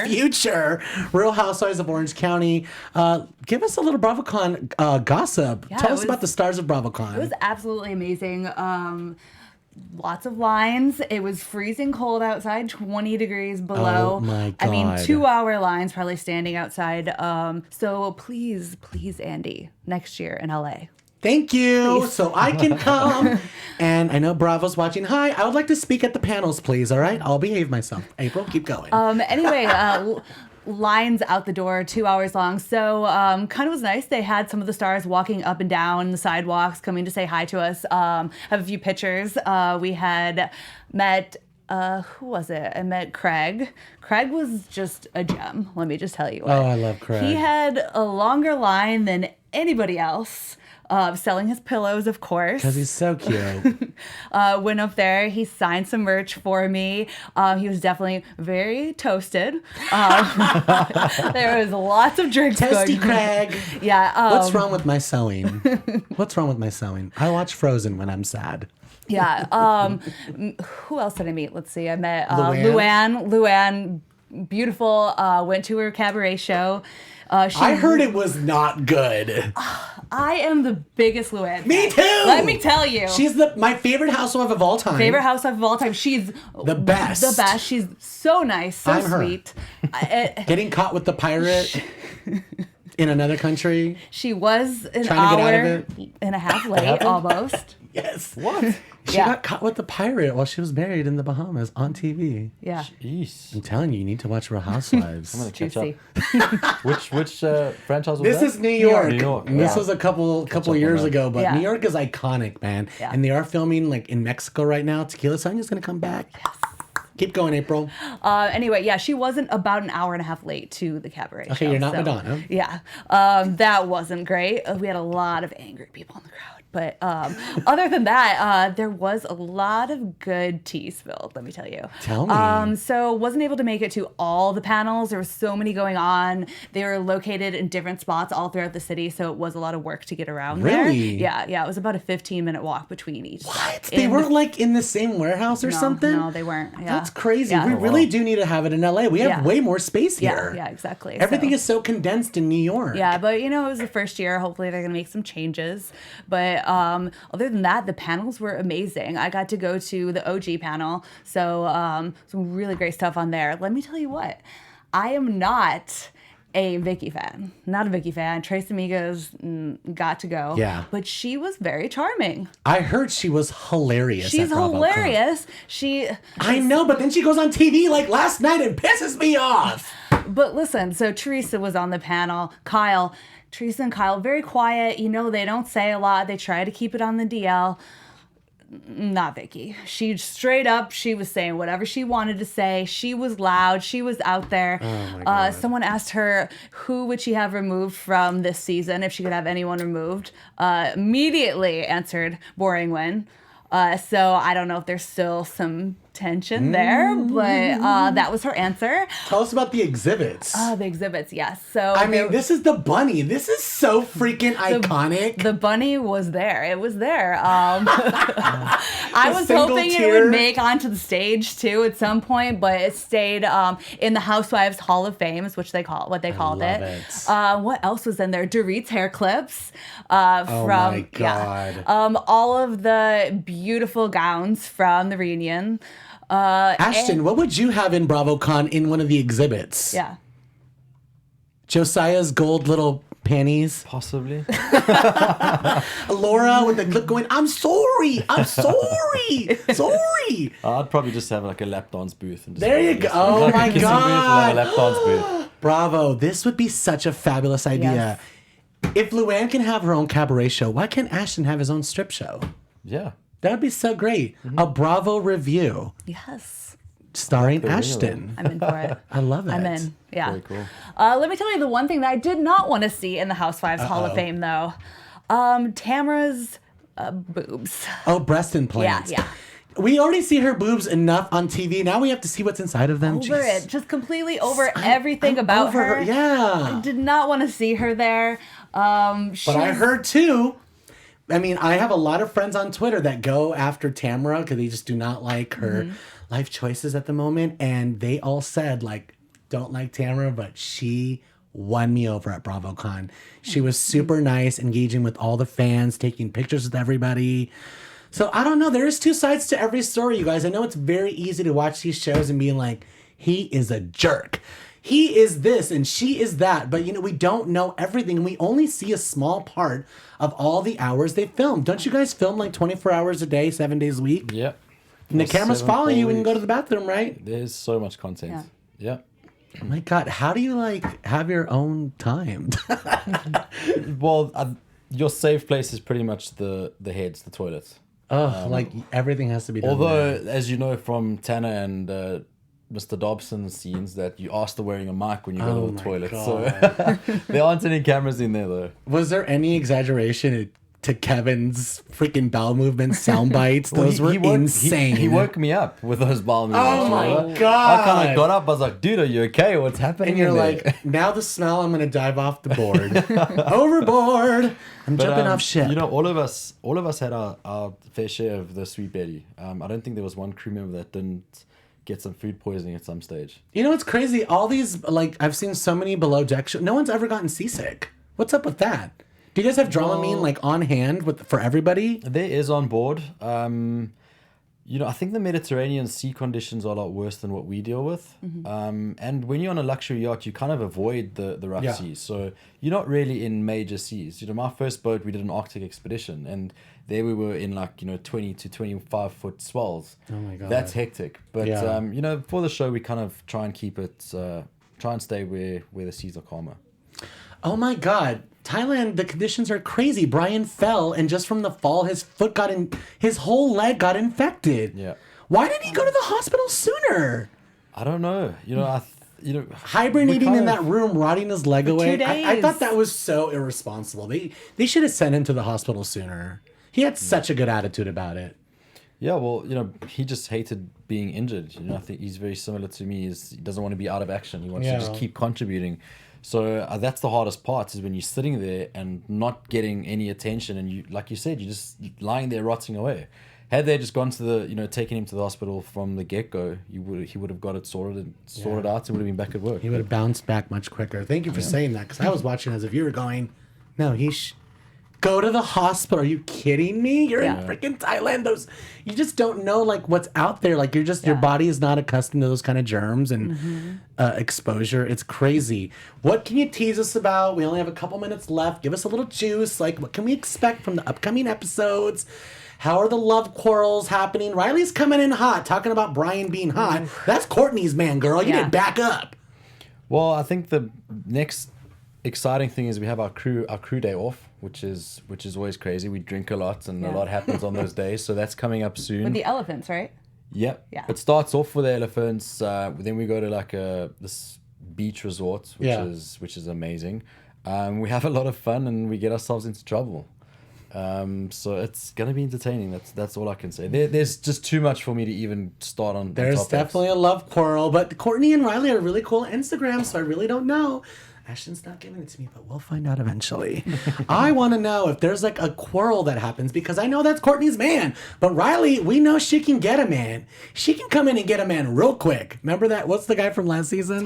future Real Housewives of Orange County. Give us a little BravoCon gossip. Yeah, Tell us about the stars of BravoCon. It was absolutely amazing. Lots of lines. It was freezing cold outside, 20 degrees below. Oh my I mean, God. 2-hour lines probably standing outside. So please, Andy, next year in LA. Thank you. So I can come. And I know Bravo's watching. Hi, I would like to speak at the panels, please. All right? I'll behave myself. April, keep going. Anyway, lines out the door, 2 hours long. So kind of was nice. They had some of the stars walking up and down the sidewalks, coming to say hi to us. Have a few pictures. We had met, who was it? I met Craig. Craig was just a gem. Let me just tell you what. Oh, I love Craig. He had a longer line than anybody else. Selling his pillows, of course. Because he's so cute. Went up there. He signed some merch for me. He was definitely very toasted. There was lots of drinks Testy going on. Craig. Yeah. What's wrong with my sewing? What's wrong with my sewing? I watch Frozen when I'm sad. Yeah. Who else did I meet? Let's see. I met Lian. Lian, beautiful. Went to her cabaret show. I heard it was not good. I am the biggest Lian. Me too. Let me tell you. She's my favorite housewife of all time. Favorite housewife of all time. She's the best. The best. She's so nice, so I'm her. sweet. Getting caught with the pirate in another country. She was an Trying to get out hour of it. and a half late, almost. Yes. What? She got caught with the pirate while she was married in the Bahamas on TV. Yeah. Jeez. I'm telling you, you need to watch Real Housewives. I'm gonna catch Juicy. up. Which franchise was This that? is New York. New York. And This Yeah. was a couple up on years that. ago, but Yeah. New York is iconic, man. Yeah. And they are filming like in Mexico right now. Tequila Sonya's gonna come back. Yes. Keep going, April. Anyway, yeah, she wasn't about an hour and a half late to the cabaret show. Okay, you're not Madonna. Yeah. That wasn't great. We had a lot of angry people in the crowd. But other than that, there was a lot of good tea spilled, let me tell you. Tell me. So wasn't able to make it to all the panels. There was so many going on. They were located in different spots all throughout the city, so it was a lot of work to get around there. Really? Yeah. It was about a 15-minute walk between each. What? They weren't like in the same warehouse or something? No, they weren't. Yeah. That's crazy. Yeah. We really do need to have it in LA. We have Yeah. way more space here. Yeah, exactly. Everything So- is so condensed in New York. Yeah, but it was the first year. Hopefully they're going to make some changes. But other than that, the panels were amazing. I got to go to the OG panel. So some really great stuff on there. Let me tell you what, I am not a Vicky fan. Not a Vicky fan. Trace Amigos got to go. Yeah. But she was very charming. I heard she was hilarious. She's at BravoCon. hilarious. I know, but then she goes on TV like last night and pisses me off. But listen, so Teresa was on the panel. Teresa and Kyle, very quiet. They don't say a lot. They try to keep it on the DL. not Vicky. She straight up, she was saying whatever she wanted to say. She was loud. She was out there. Oh my God. Someone asked her who would she have removed from this season if she could have anyone removed. Immediately answered Boring Win. So I don't know if there's still some tension there, but that was her answer. Tell us about the exhibits. The exhibits, yes. So I mean, this is the bunny. This is so freaking iconic. The bunny was there. It was there. I was single hoping it tear. would make onto the stage too at some point, but it stayed in the Housewives Hall of Fame, is what they called love it. it. What else was in there? Dorit's hair clips. Oh From my God. Yeah. All of the beautiful gowns from the reunion. Ashton, what would you have in BravoCon in one of the exhibits? Yeah. Josiah's gold little panties. Possibly. Laura with the clip going, I'm sorry. Sorry. I'd probably just have like a lap dance booth. And just There you go. Oh like my a kissing booth, we'll have a lap dance God. booth. Bravo. This would be such a fabulous idea. Yes. If Lian can have her own cabaret show, why can't Ashton have his own strip show? Yeah. That would be so great. A Bravo review Yes. starring Really? Ashton. I'm in for it. I love it. I'm in. Yeah. Very cool. Let me tell you the one thing that I did not want to see in the Housewives Hall of Fame, though. Tamara's boobs. Oh, breast implants. Yeah. We already see her boobs enough on TV. Now we have to see what's inside of them. Over Jeez. it. Just completely over everything I'm about over her. Yeah. I did not want to see her there. But I heard too. I mean, I have a lot of friends on Twitter that go after Tamara because they just do not like her life choices at the moment. And they all said, like, don't like Tamara, but she won me over at BravoCon. She was super nice, engaging with all the fans, taking pictures with everybody. So I don't know. There's two sides to every story, you guys. I know it's very easy to watch these shows and being like, he is a jerk. He is this and she is that. But, you know, we don't know everything. We only see a small part of all the hours they film. Don't you guys film like 24 hours a day, 7 days a week? Yep. And the For cameras 7 follow you full when you go to weeks. the bathroom, right? There's so much content. Yeah. Oh my God. How do you like have your own time? Well, your safe place is pretty much the heads, the toilets. Oh, like everything has to be done. Although, there. as you know from Tanner and Mr. Dobson's scenes, that you are still wearing a mic when you go Oh to the my toilet. God. So there aren't any cameras in there, though. Was there any exaggeration to Kevin's freaking bowel movements, sound bites? Well, Those were insane. He woke me up with those bowel movements. Oh my remember? God. I kind of got up. I was like, dude, are you okay? What's happening? And you're in there? like, now the smell, I'm gonna dive off the board. Overboard. I'm But, jumping off ship. You know, all of us had our fair share of the sweet Betty. I don't think there was one crew member that didn't get some food poisoning at some stage. You know what's crazy? All these, like, I've seen so many below deck shows. No one's ever gotten seasick. What's up with that? Do you guys have Dramamine like on hand for everybody? There is on board. You know, I think the Mediterranean sea conditions are a lot worse than what we deal with. And when you're on a luxury yacht, you kind of avoid the rough Yeah. seas. So you're not really in major seas. You know, my first boat, we did an Arctic expedition, and there we were in 20 to 25 foot swells. Oh my God. That's hectic. But, Yeah. you know, for the show, we kind of try and keep it, try and stay where the seas are calmer. Oh my God. Thailand, the conditions are crazy. Brian fell, and just from the fall, his whole leg got infected. Yeah. Why didn't he go to the hospital sooner? I don't know. You know, Hibernating in that room, rotting his leg away. 2 I thought days. that was so irresponsible. They should have sent him to the hospital sooner. He had such a good attitude about it. Yeah, well, you know, he just hated being injured. You know, I think he's very similar to me. He doesn't want to be out of action. He wants to just Yeah. keep contributing. So that's the hardest part, is when you're sitting there and not getting any attention, and you, like you said, you're just lying there rotting away. Had they just gone to taken him to the hospital from the get-go, he would have got it sorted out. He would have been back at work. He would have bounced back much quicker. Thank you for saying that, because I was watching as a viewer going, no, go to the hospital. Are you kidding me? You're in freaking Thailand. You just don't know like what's out there. Like your body is not accustomed to those kind of germs and exposure. It's crazy. What can you tease us about? We only have a couple minutes left. Give us a little juice. Like, what can we expect from the upcoming episodes? How are the love quarrels happening? Riley's coming in hot, talking about Brian being hot. That's Courtney's man, girl. You Yeah. need to back up. Well, I think the next exciting thing is we have our crew day off which is always crazy. We drink a lot, and a lot happens on those days. So that's coming up soon. With the elephants, right? Yep. Yeah. It starts off with the elephants. Then we go to like this beach resort, which is amazing. We have a lot of fun, and we get ourselves into trouble. So it's gonna be entertaining. That's all I can say. There's just too much for me to even start on. There's definitely a love quarrel, but Courtney and Rhylee are really cool on Instagram, so I really don't know. Ashton's not giving it to me, but we'll find out eventually. I want to know if there's like a quarrel that happens, because I know that's Courtney's man. But Rhylee, we know she can get a man. She can come in and get a man real quick. Remember that? What's the guy from last season?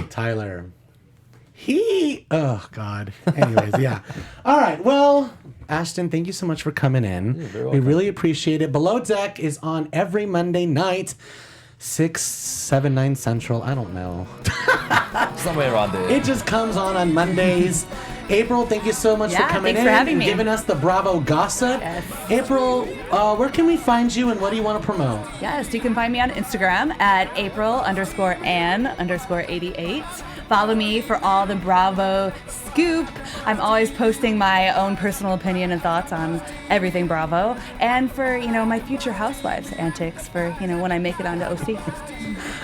Tyler. Oh, God. Anyways, yeah. All right. Well, Ashton, thank you so much for coming in. We really appreciate it. Below Deck is on every Monday night. 6, 7, 9 Central. I don't know. Somewhere around there. It just comes on Mondays. April, thank you so much for coming thanks in for having and me. giving us the Bravo gossip. Yes. April, where can we find you and what do you want to promote? Yes, you can find me on Instagram at April_Ann_88. Follow me for all the Bravo scoop. I'm always posting my own personal opinion and thoughts on everything Bravo. And for, my future Housewives antics for, when I make it onto OC.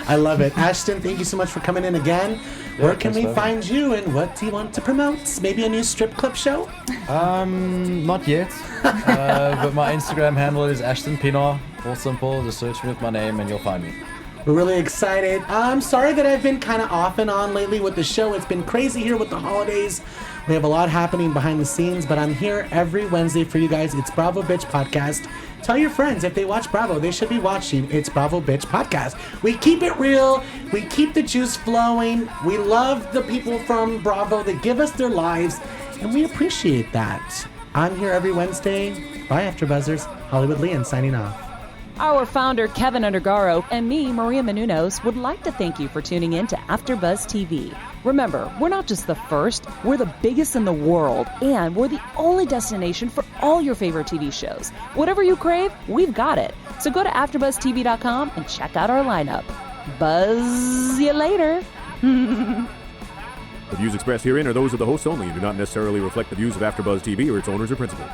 I love it. Ashton, thank you so much for coming in again. Where can we find you and what do you want to promote? Maybe a new strip club show? Not yet. But my Instagram handle is Ashton Pienaar. All simple. Just search me with my name and you'll find me. We're really excited. I'm sorry that I've been kind of off and on lately with the show. It's been crazy here with the holidays. We have a lot happening behind the scenes, but I'm here every Wednesday for you guys. It's Bravo Bitch Podcast. Tell your friends if they watch Bravo, they should be watching It's Bravo Bitch Podcast. We keep it real. We keep the juice flowing. We love the people from Bravo that give us their lives, and we appreciate that. I'm here every Wednesday. Bye, AfterBuzzers. HollywoodLian signing off. Our founder, Keven Undergaro, and me, Maria Menounos, would like to thank you for tuning in to AfterBuzz TV. Remember, we're not just the first, we're the biggest in the world, and we're the only destination for all your favorite TV shows. Whatever you crave, we've got it. So go to AfterBuzzTV.com and check out our lineup. Buzz you later. The views expressed herein are those of the hosts only and do not necessarily reflect the views of AfterBuzz TV or its owners or principals.